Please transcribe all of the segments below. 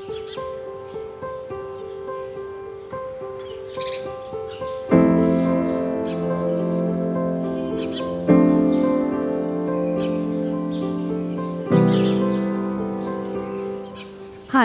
Hi,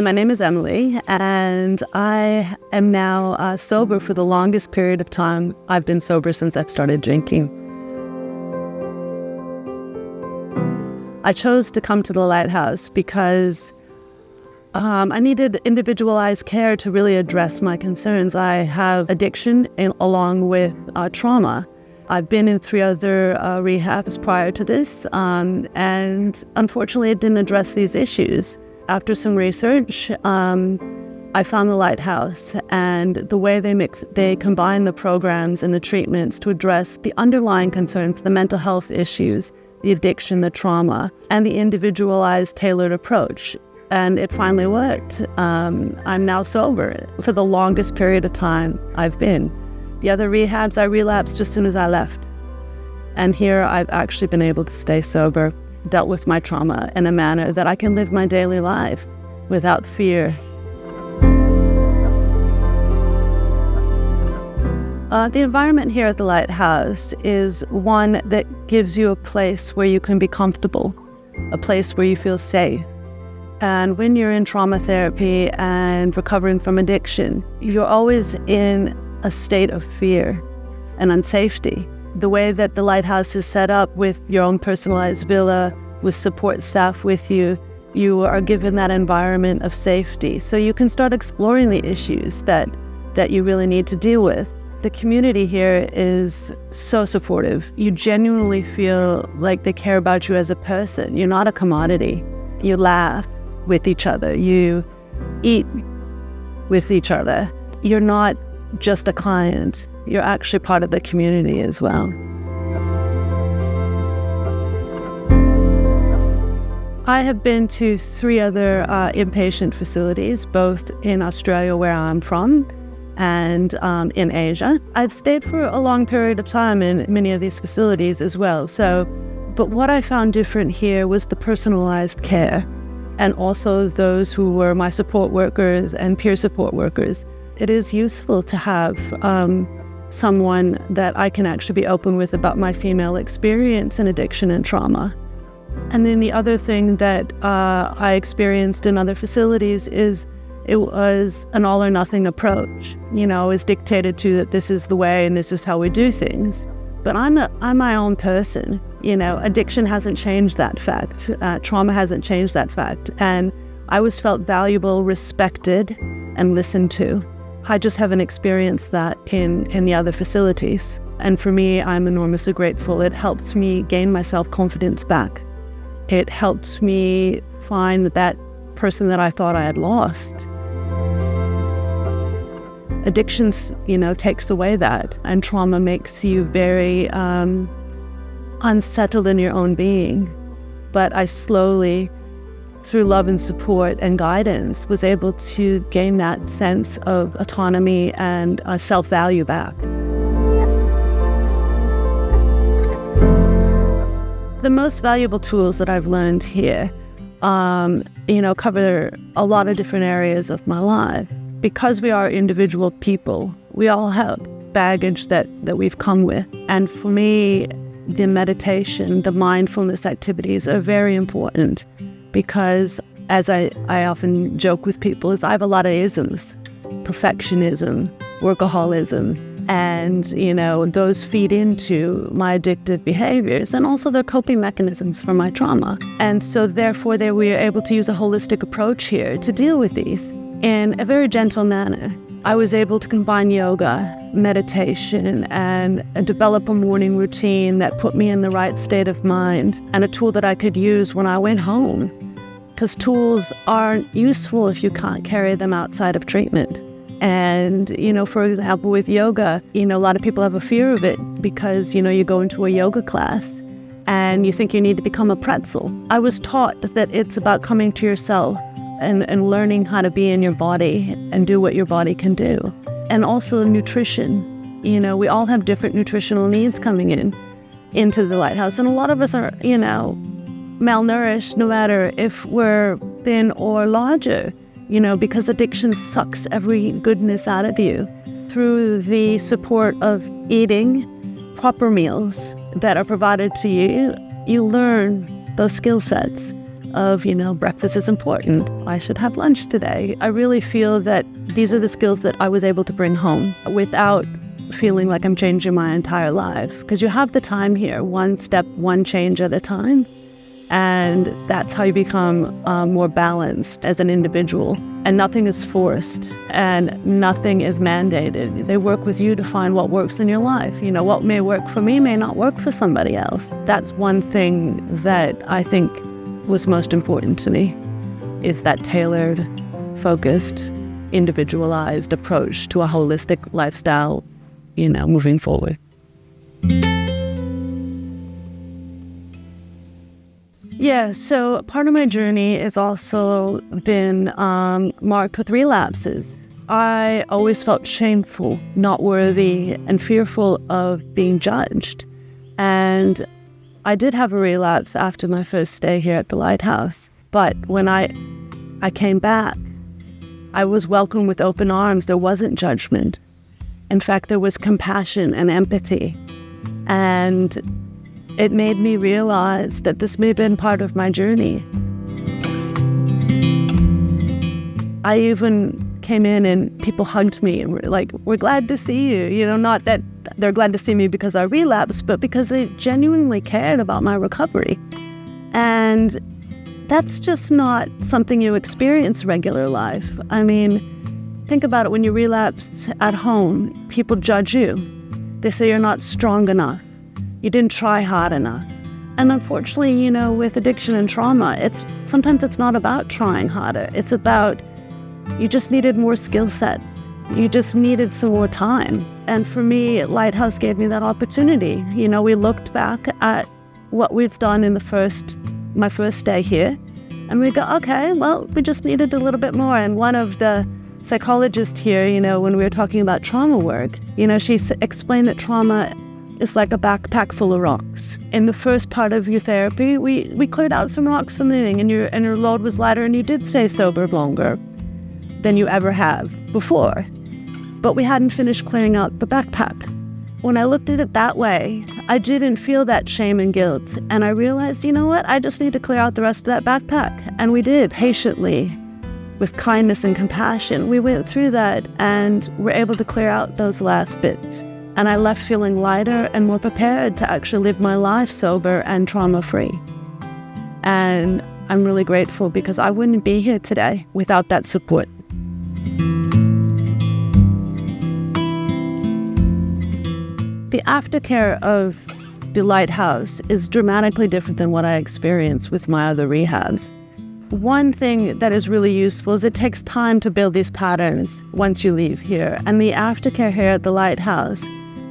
my name is Emily, and I am now sober for the longest period of time. I've been sober since I've started drinking. I chose to come to the Lighthouse because I needed individualized care to really address my concerns. I have addiction along with trauma. I've been in 3 other rehabs prior to this, and unfortunately it didn't address these issues. After some research, I found the Lighthouse, and the way they combine the programs and the treatments to address the underlying concerns, the mental health issues, the addiction, the trauma, and the individualized, tailored approach. And it finally worked. I'm now sober for the longest period of time I've been. The other rehabs, I relapsed as soon as I left. And here I've actually been able to stay sober, dealt with my trauma in a manner that I can live my daily life without fear. The environment here at the Lighthouse is one that gives you a place where you can be comfortable, a place where you feel safe. And when you're in trauma therapy and recovering from addiction, you're always in a state of fear and unsafety. The way that the Lighthouse is set up with your own personalized villa, with support staff with you, you are given that environment of safety. So you can start exploring the issues that you really need to deal with. The community here is so supportive. You genuinely feel like they care about you as a person. You're not a commodity. You laugh with each other. You eat with each other. You're not just a client. You're actually part of the community as well. I have been to 3 other inpatient facilities, both in Australia, where I'm from, and in Asia. I've stayed for a long period of time in many of these facilities as well. But what I found different here was the personalized care, and also those who were my support workers and peer support workers. It is useful to have someone that I can actually be open with about my female experience in addiction and trauma. And then the other thing that I experienced in other facilities is it was an all or nothing approach. You know, I was dictated to that this is the way and this is how we do things. But I'm my own person. You know, addiction hasn't changed that fact. Trauma hasn't changed that fact. And I always felt valuable, respected, and listened to. I just haven't experienced that in the other facilities. And for me, I'm enormously grateful. It helps me gain my self-confidence back. It helps me find that person that I thought I had lost. Addictions, takes away that. And trauma makes you very unsettled in your own being. But I slowly, through love and support and guidance, was able to gain that sense of autonomy and self-value back. The most valuable tools that I've learned here, cover a lot of different areas of my life. Because we are individual people, we all have baggage that we've come with. And for me, the meditation, the mindfulness activities are very important. Because, as I often joke with people, is I have a lot of isms: perfectionism, workaholism, and those feed into my addictive behaviors, and also they're coping mechanisms for my trauma. And so therefore we are able to use a holistic approach here to deal with these in a very gentle manner. I was able to combine yoga, meditation, and develop a morning routine that put me in the right state of mind, and a tool that I could use when I went home. Because tools aren't useful if you can't carry them outside of treatment. And, for example, with yoga, a lot of people have a fear of it because, you go into a yoga class and you think you need to become a pretzel. I was taught that it's about coming to yourself and learning how to be in your body and do what your body can do. And also nutrition. We all have different nutritional needs coming into the Lighthouse. And a lot of us are, malnourished, no matter if we're thin or larger. because addiction sucks every goodness out of you. Through the support of eating proper meals that are provided to you, you learn those skill sets of, breakfast is important. I should have lunch today. I really feel that these are the skills that I was able to bring home without feeling like I'm changing my entire life. Because you have the time here, one step, one change at a time. And that's how you become more balanced as an individual. And nothing is forced and nothing is mandated. They work with you to find what works in your life. What may work for me may not work for somebody else. That's one thing that I think was most important to me, is that tailored, focused, individualized approach to a holistic lifestyle, moving forward. Yeah, so part of my journey has also been marked with relapses. I always felt shameful, not worthy, and fearful of being judged. And I did have a relapse after my first stay here at the Lighthouse. But when I came back, I was welcomed with open arms. There wasn't judgment. In fact, there was compassion and empathy. And it made me realize that this may have been part of my journey. I even came in and people hugged me and were like, "We're glad to see you." Not that they're glad to see me because I relapsed, but because they genuinely cared about my recovery. And that's just not something you experience regular life. I mean, think about it. When you relapse at home, people judge you. They say you're not strong enough. You didn't try hard enough. And unfortunately, with addiction and trauma, sometimes it's not about trying harder. It's about you just needed more skill sets. You just needed some more time. And for me, Lighthouse gave me that opportunity. We looked back at what we've done in my first stay here, and we go, okay, well, we just needed a little bit more. And one of the psychologists here, when we were talking about trauma work, she explained that trauma is like a backpack full of rocks. In the first part of your therapy, we cleared out some rocks from the thing, and your load was lighter, and you did stay sober longer than you ever have before. But we hadn't finished clearing out the backpack. When I looked at it that way, I didn't feel that shame and guilt. And I realized, what? I just need to clear out the rest of that backpack. And we did, patiently, with kindness and compassion. We went through that and were able to clear out those last bits. And I left feeling lighter and more prepared to actually live my life sober and trauma-free. And I'm really grateful because I wouldn't be here today without that support. The aftercare of the Lighthouse is dramatically different than what I experienced with my other rehabs. One thing that is really useful is it takes time to build these patterns once you leave here. And the aftercare here at the Lighthouse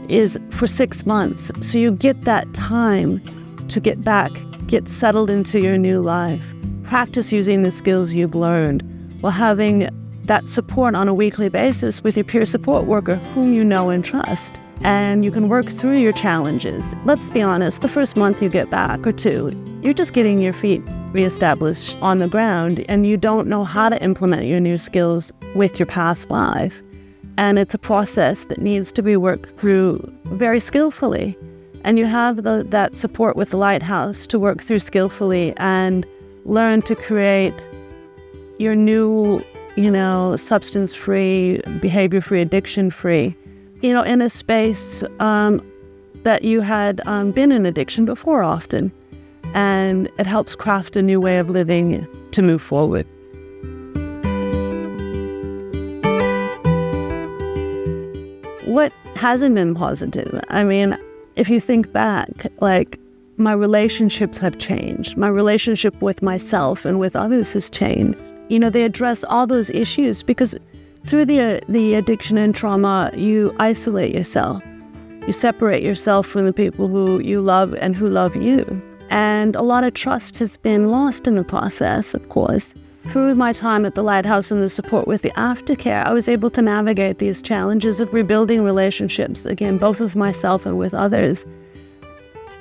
is for 6 months. So you get that time to get back, get settled into your new life, practice using the skills you've learned while having that support on a weekly basis with your peer support worker whom you know and trust. And you can work through your challenges. Let's be honest, the first month you get back or two, you're just getting your feet reestablished on the ground and you don't know how to implement your new skills with your past life. And it's a process that needs to be worked through very skillfully. And you have that support with the Lighthouse to work through skillfully and learn to create your new, substance-free, behavior-free, addiction-free, in a space that you had been in addiction before often. And it helps craft a new way of living to move forward. What hasn't been positive? I mean, if you think back, my relationships have changed. My relationship with myself and with others has changed. They address all those issues because through the addiction and trauma, you isolate yourself. You separate yourself from the people who you love and who love you. And a lot of trust has been lost in the process, of course. Through my time at the Lighthouse and the support with the aftercare, I was able to navigate these challenges of rebuilding relationships, again, both with myself and with others.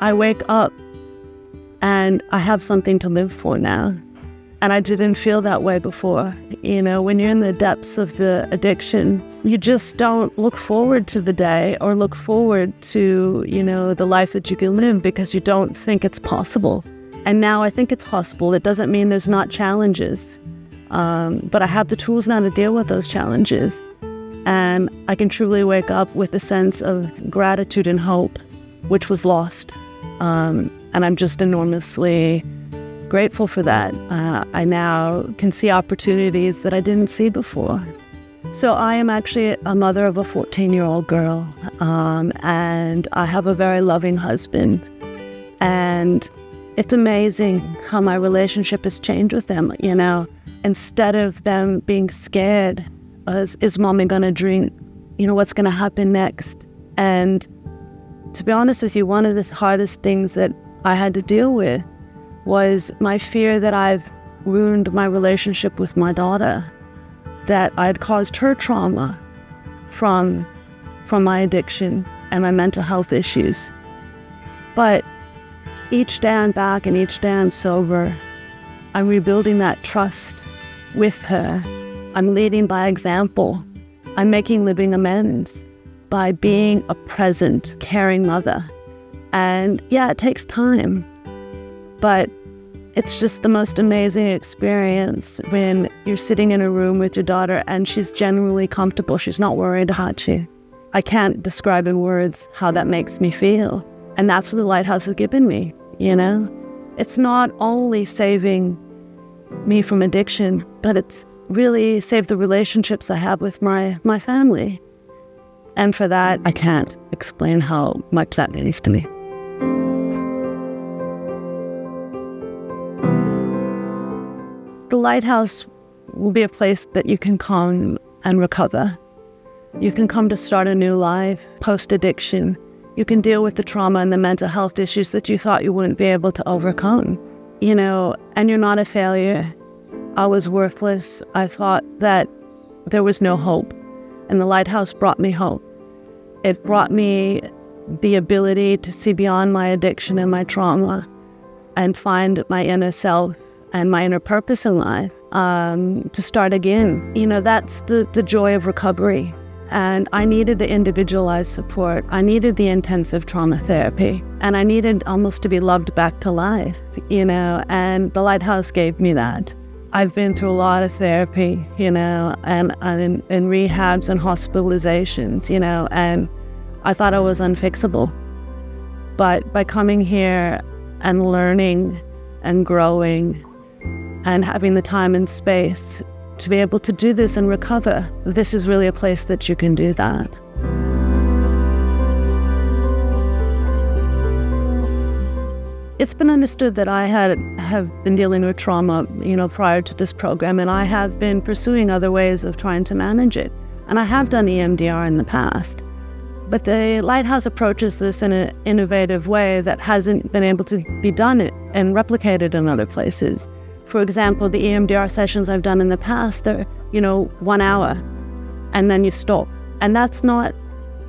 I wake up and I have something to live for now. And I didn't feel that way before. When you're in the depths of the addiction, you just don't look forward to the day or look forward to, the life that you can live because you don't think it's possible. And now I think it's possible. It doesn't mean there's not challenges. But I have the tools now to deal with those challenges. And I can truly wake up with a sense of gratitude and hope, which was lost. And I'm just enormously grateful for that. I now can see opportunities that I didn't see before. So I am actually a mother of a 14-year-old girl, and I have a very loving husband. And it's amazing how my relationship has changed with them, Instead of them being scared, is mommy going to drink? What's going to happen next? And to be honest with you, one of the hardest things that I had to deal with was my fear that I've ruined my relationship with my daughter, that I'd caused her trauma from my addiction and my mental health issues. But each day I'm back and each day I'm sober, I'm rebuilding that trust with her. I'm leading by example. I'm making living amends by being a present, caring mother. And yeah, it takes time, but it's just the most amazing experience when you're sitting in a room with your daughter and she's genuinely comfortable. She's not worried about you. I can't describe in words how that makes me feel. And that's what the Lighthouse has given me, It's not only saving me from addiction, but it's really saved the relationships I have with my family. And for that, I can't explain how much that means to me. The Lighthouse will be a place that you can come and recover. You can come to start a new life, post-addiction. You can deal with the trauma and the mental health issues that you thought you wouldn't be able to overcome. And you're not a failure. I was worthless. I thought that there was no hope. And the Lighthouse brought me hope. It brought me the ability to see beyond my addiction and my trauma and find my inner self and my inner purpose in life, to start again. That's the joy of recovery. And I needed the individualized support. I needed the intensive trauma therapy. And I needed almost to be loved back to life, and the Lighthouse gave me that. I've been through a lot of therapy, and in rehabs and hospitalizations, and I thought I was unfixable. But by coming here and learning and growing and having the time and space to be able to do this and recover, this is really a place that you can do that. It's been understood that I have been dealing with trauma, prior to this program, and I have been pursuing other ways of trying to manage it. And I have done EMDR in the past. But the Lighthouse approaches this in an innovative way that hasn't been able to be done and replicated in other places. For example, the EMDR sessions I've done in the past are, 1 hour, and then you stop. And that's not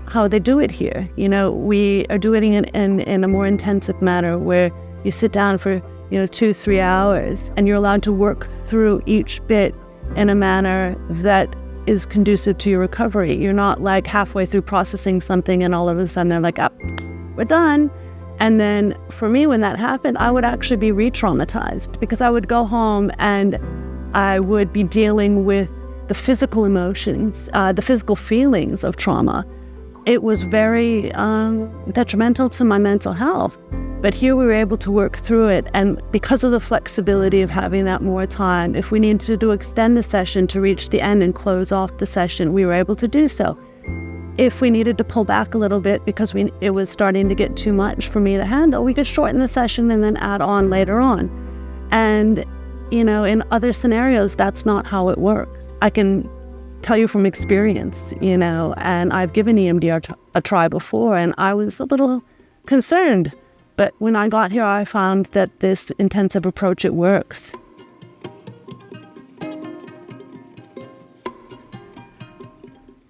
how they do it here. We are doing it in a more intensive manner where you sit down for, 2-3 hours, and you're allowed to work through each bit in a manner that is conducive to your recovery. You're not like halfway through processing something and all of a sudden they're like, we're done. And then for me, when that happened, I would actually be re-traumatized because I would go home and I would be dealing with the physical emotions, the physical feelings of trauma. It was very detrimental to my mental health. But here we were able to work through it. And because of the flexibility of having that more time, if we needed to extend the session to reach the end and close off the session, we were able to do so. If we needed to pull back a little bit because it was starting to get too much for me to handle, we could shorten the session and then add on later on. And, in other scenarios, that's not how it works. I can tell you from experience, and I've given EMDR a try before, and I was a little concerned. But when I got here, I found that this intensive approach, it works.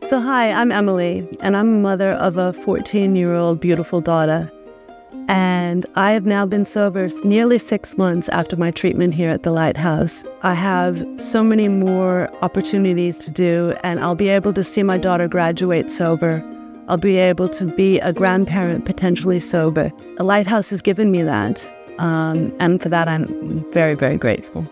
So hi, I'm Emily, and I'm a mother of a 14-year-old beautiful daughter. And I have now been sober nearly 6 months after my treatment here at the Lighthouse. I have so many more opportunities to do, and I'll be able to see my daughter graduate sober. I'll be able to be a grandparent potentially sober. The Lighthouse has given me that, and for that I'm very, very grateful.